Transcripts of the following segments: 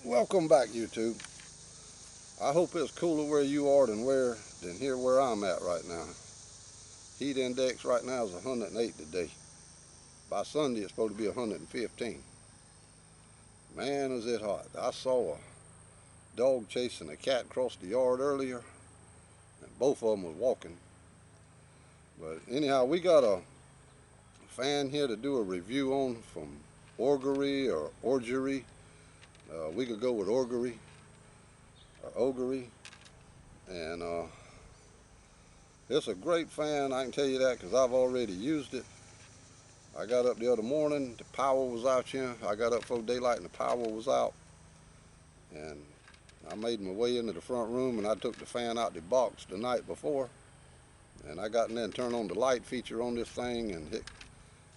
Welcome back, YouTube. I hope it's cooler where you are than here where I'm at right now. Heat index right now is 108 today. By Sunday it's supposed to be 115. Man, is it hot. I saw a dog chasing a cat across the yard earlier, and both of them was walking. But anyhow, we got a fan here to do a review on from Ogery or Ogery. We could go with Ogery or Ogery. And it's a great fan, I can tell you that, because I've already used it. I got up the other morning, the power was out here. I got up before daylight and the power was out. And I made my way into the front room and I took the fan out the box the night before. And I got in there and turned on the light feature on this thing, and it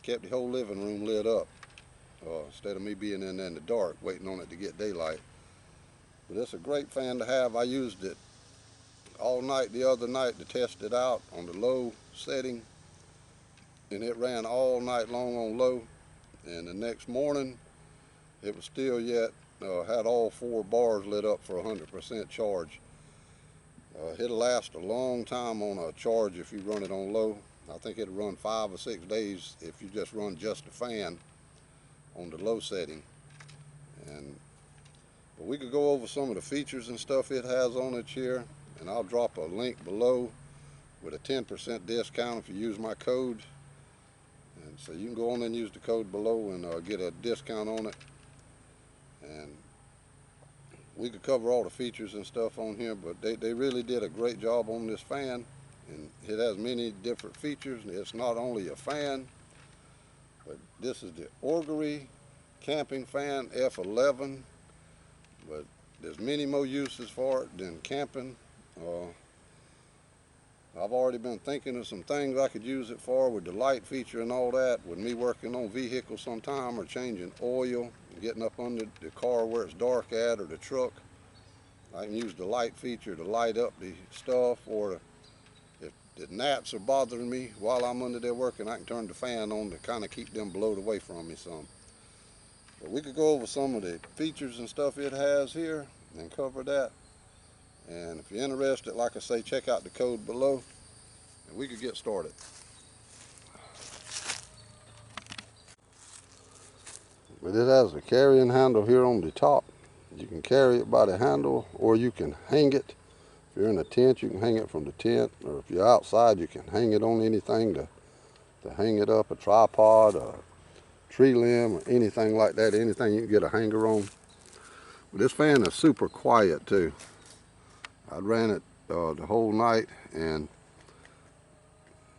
kept the whole living room lit up. Instead of me being in there in the dark waiting on it to get daylight. But it's a great fan to have. I used it all night the other night to test it out on the low setting, and it ran all night long on low. And the next morning it was still yet had all 4 bars lit up for 100% charge. It'll last a long time on a charge if you run it on low. I think it'll run 5 or 6 days if you just run just the fan on the low setting. But we could go over some of the features and stuff it has on it here, and I'll drop a link below with a 10% discount if you use my code. And so you can go on and use the code below and get a discount on it. And we could cover all the features and stuff on here, but they really did a great job on this fan, and it has many different features. It's not only a fan, but this is the Ogery Camping Fan F11, but there's many more uses for it than camping. I've already been thinking of some things I could use it for with the light feature and all that, with me working on vehicles sometime or changing oil, getting up under the car where it's dark at, or the truck. I can use the light feature to light up the stuff, or if the gnats are bothering me while I'm under there working, I can turn the fan on to kind of keep them blowed away from me some. But we could go over some of the features and stuff it has here and cover that. And if you're interested, like I say, check out the code below and we could get started. But it has a carrying handle here on the top. You can carry it by the handle, or you can hang it. If you're in a tent, you can hang it from the tent, or if you're outside, you can hang it on anything to hang it up, a tripod, a tree limb, or anything like that, anything you can get a hanger on. But this fan is super quiet too. I ran it the whole night and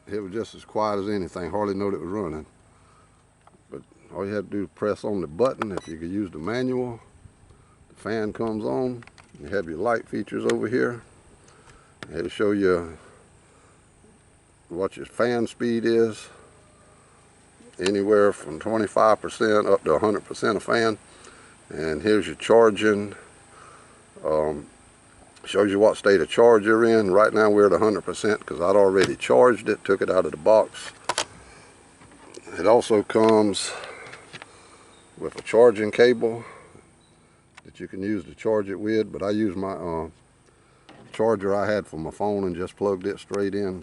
it was just as quiet as anything, hardly know it was running. But all you have to do is press on the button. If you could use the manual, the fan comes on. You have your light features over here. It'll show you what your fan speed is, anywhere from 25% up to 100% of fan. And here's your charging. Shows you what state of charge you're in. Right now we're at 100% because I'd already charged it, took it out of the box. It also comes with a charging cable that you can use to charge it with, but I use my charger I had for my phone and just plugged it straight in.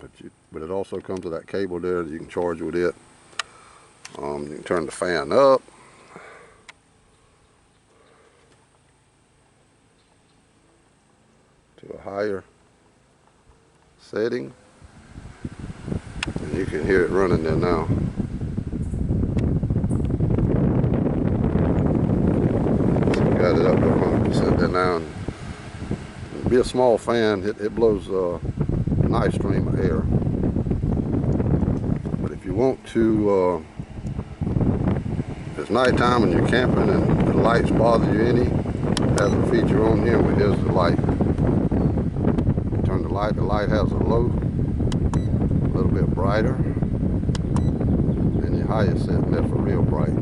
But it also comes with that cable there that you can charge with it. You can turn the fan up. To a higher setting, and you can hear it running there now. So we got it up to 100% there now, and it'll be a small fan. It blows a nice stream of air. But if you want to, if it's nighttime and you're camping and the lights bother you any, it has a feature on here where here's the light. Turn the light has a low, a little bit brighter, and your highest setting there for real bright.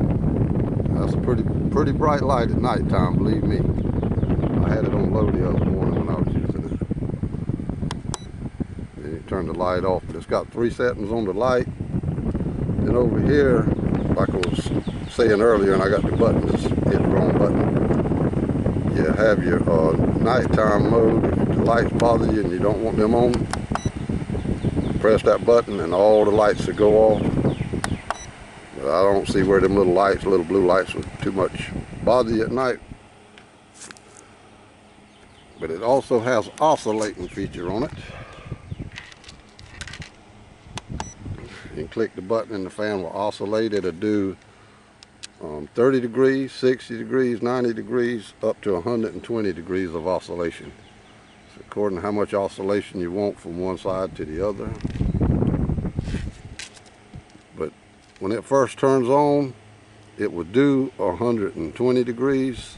That's a pretty bright light at nighttime, believe me. I had it on low the other morning when I was using it. Then you turn the light off, but it's got 3 settings on the light. Then over here, like I was saying earlier, and I got the buttons, hit the wrong button. you have your nighttime mode. If the lights bother you and you don't want them on, press that button and all the lights will go off. But I don't see where them little lights, little blue lights, would too much bother you at night. But it also has oscillating feature on it. You can click the button and the fan will oscillate. It'll do 30 degrees, 60 degrees, 90 degrees, up to 120 degrees of oscillation. So according to how much oscillation you want from one side to the other. But when it first turns on, it will do 120 degrees.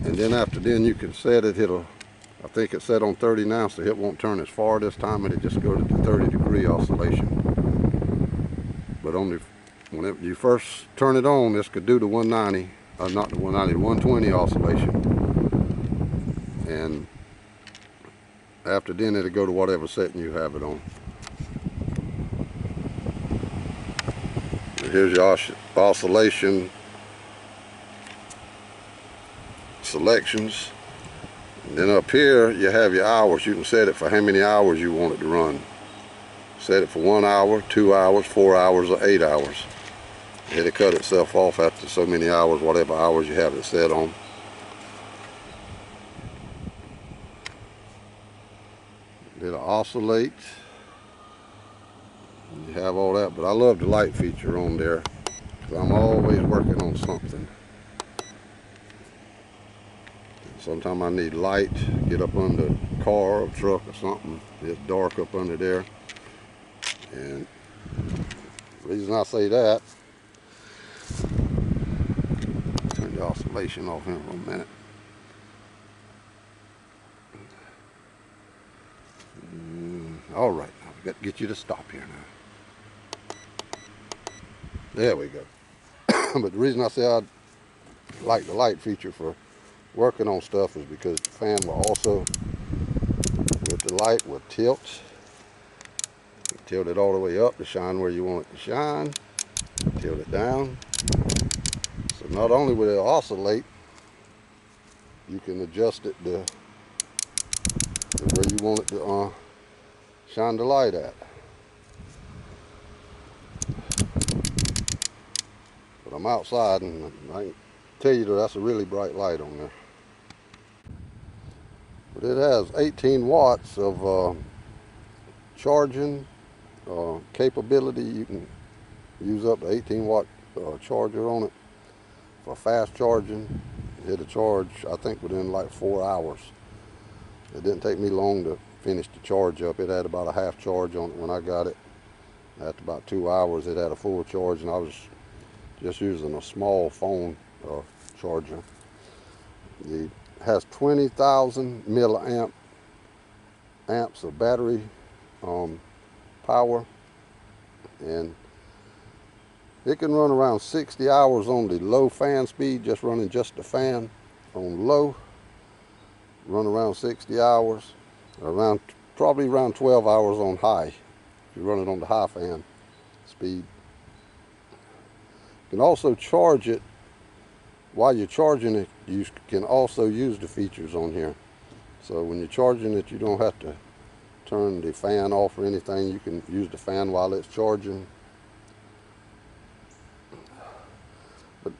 And then after then you can set it, I think it's set on 30 now, so it won't turn as far this time, and it just go to the 30-degree oscillation. But whenever you first turn it on, this could do the 190, not the 190, 120 oscillation. And after then it'll go to whatever setting you have it on. Here's your oscillation selections. And then up here you have your hours. You can set it for how many hours you want it to run. Set it for 1 hour, 2 hours, 4 hours, or 8 hours. It'll cut itself off after so many hours, whatever hours you have it set on. It'll oscillate. You have all that, but I love the light feature on there because I'm always working on something. Sometimes I need light, get up under a car or truck or something. It's dark up under there. And the reason I say that, turn the oscillation off here for a minute. All right, now we got to get you to stop here now. There we go. But the reason I say I like the light feature for working on stuff is because the fan will also, with the light, will tilt. Tilt it all the way up to shine where you want it to shine. Tilt it down. So not only will it oscillate, you can adjust it to where you want it to shine the light at. But I'm outside and I can tell you that that's a really bright light on there. But it has 18 watts of charging capability. You can use up to 18 watt charger on it for fast charging. It'll charge, I think, within like 4 hours. It didn't take me long to finish the charge up. It had about a half charge on it when I got it. After about 2 hours it had a full charge, and I was just using a small phone charger. It has 20,000 milliamps of battery power, and it can run around 60 hours on the low fan speed, just running just the fan on low. Run around 60 hours, probably around 12 hours on high if you run it on the high fan speed. You can also charge it. While you're charging it, you can also use the features on here. So when you're charging it, you don't have to turn the fan off or anything. You can use the fan while it's charging. But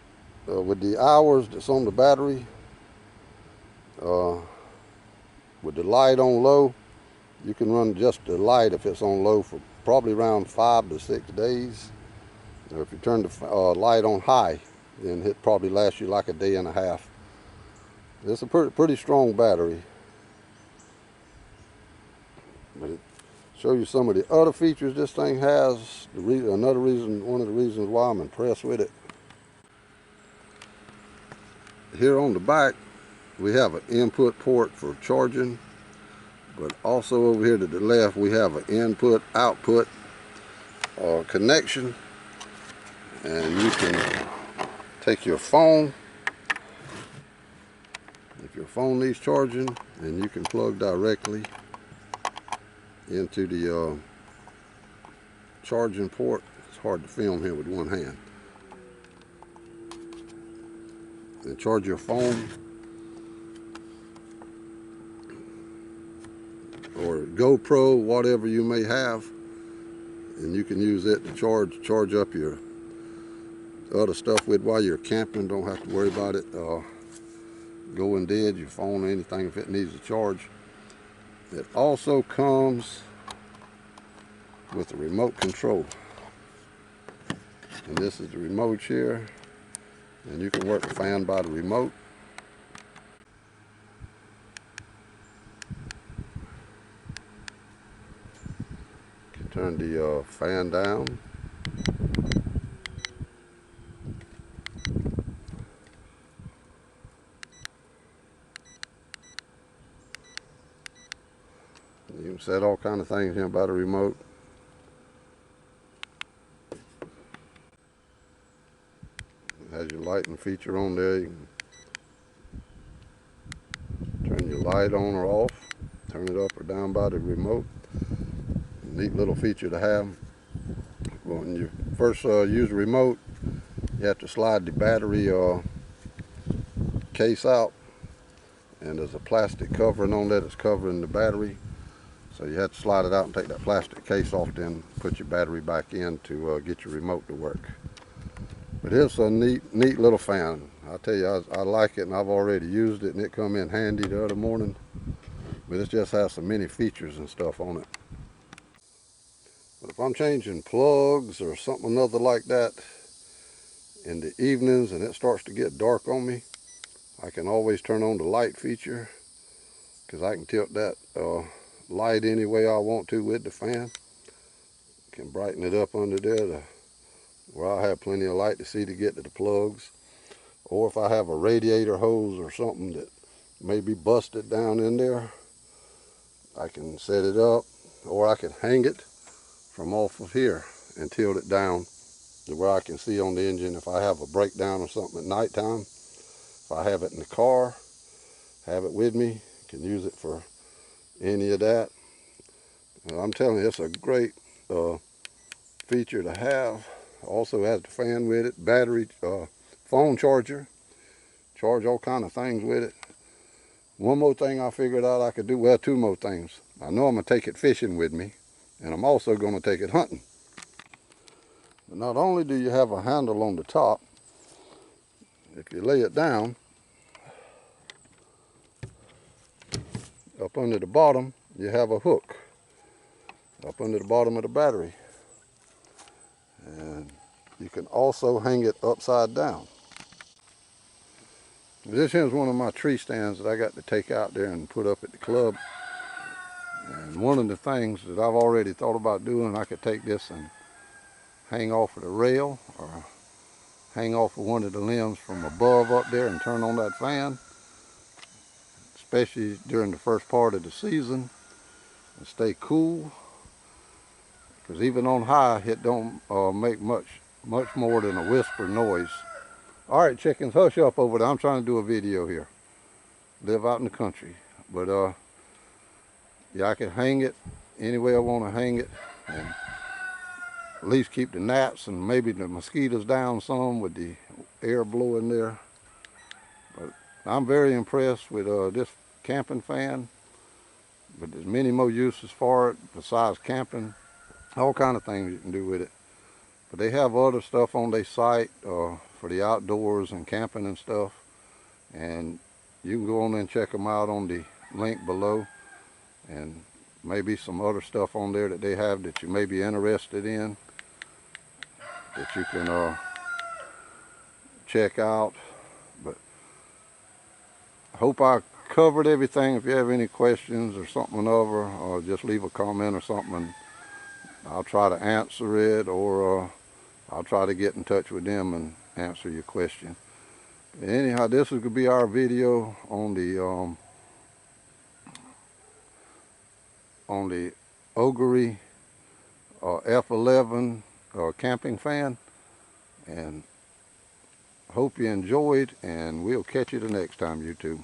with the hours that's on the battery, with the light on low, you can run just the light if it's on low for probably around 5 to 6 days. Now if you turn the light on high, then it probably lasts you like a day and a half. It's a pretty strong battery. But it show you some of the other features this thing has. One of the reasons why I'm impressed with it. Here on the back, we have an input port for charging, but also over here to the left, we have an input-output connection, and you can take your phone. If your phone needs charging, and you can plug directly into the charging port. It's hard to film here with one hand. And charge your phone or GoPro, whatever you may have, and you can use it to charge up your other stuff with while you're camping. Don't have to worry about it going dead, your phone or anything, if it needs a charge. It also comes with a remote control, and this is the remote here, and you can work the fan by the remote. You can turn the fan down. You can set all kind of things here by the remote. It has your lighting feature on there. You can turn your light on or off, turn it up or down by the remote. Neat little feature to have. When you first use the remote, you have to slide the battery case out, and there's a plastic covering on that that's covering the battery. So you have to slide it out and take that plastic case off, then put your battery back in to get your remote to work. But it's a neat little fan. I tell you, I like it, and I've already used it, and it come in handy the other morning. But it just has so many features and stuff on it. But if I'm changing plugs or something other like that in the evenings and it starts to get dark on me, I can always turn on the light feature, because I can tilt that light any way I want to with the fan. Can brighten it up under there where I have plenty of light to see to get to the plugs. Or if I have a radiator hose or something that may be busted down in there, I can set it up, or I can hang it from off of here and tilt it down to where I can see on the engine if I have a breakdown or something at nighttime. If I have it in the car, have it with me, can use it for any of that. And I'm telling you, it's a great feature to have. Also has the fan with it, battery, phone charger, charge all kind of things with it. One more thing I figured out I could do, well, two more things. I know I'm going to take it fishing with me, and I'm also going to take it hunting. But not only do you have a handle on the top, if you lay it down, up under the bottom, you have a hook up under the bottom of the battery. And you can also hang it upside down. This here is one of my tree stands that I got to take out there and put up at the club. And one of the things that I've already thought about doing, I could take this and hang off of the rail or hang off of one of the limbs from above up there and turn on that fan, especially during the first part of the season, and stay cool. Because even on high, it don't make much more than a whisper noise. All right, chickens, hush up over there. I'm trying to do a video here. Live out in the country. But yeah, I can hang it any way I want to hang it, and at least keep the gnats and maybe the mosquitoes down some with the air blowing there. But I'm very impressed with this camping fan. But there's many more uses for it besides camping. All kind of things you can do with it. But they have other stuff on their site for the outdoors and camping and stuff. And you can go on and check them out on the link below. And maybe some other stuff on there that they have that you may be interested in, that you can check out. But I hope I covered everything. If you have any questions or something over, or just leave a comment or something, and I'll try to answer it, or I'll try to get in touch with them and answer your question. Anyhow, this is going to be our video on the Ogery F11 camping fan, and hope you enjoyed, and we'll catch you the next time, YouTube.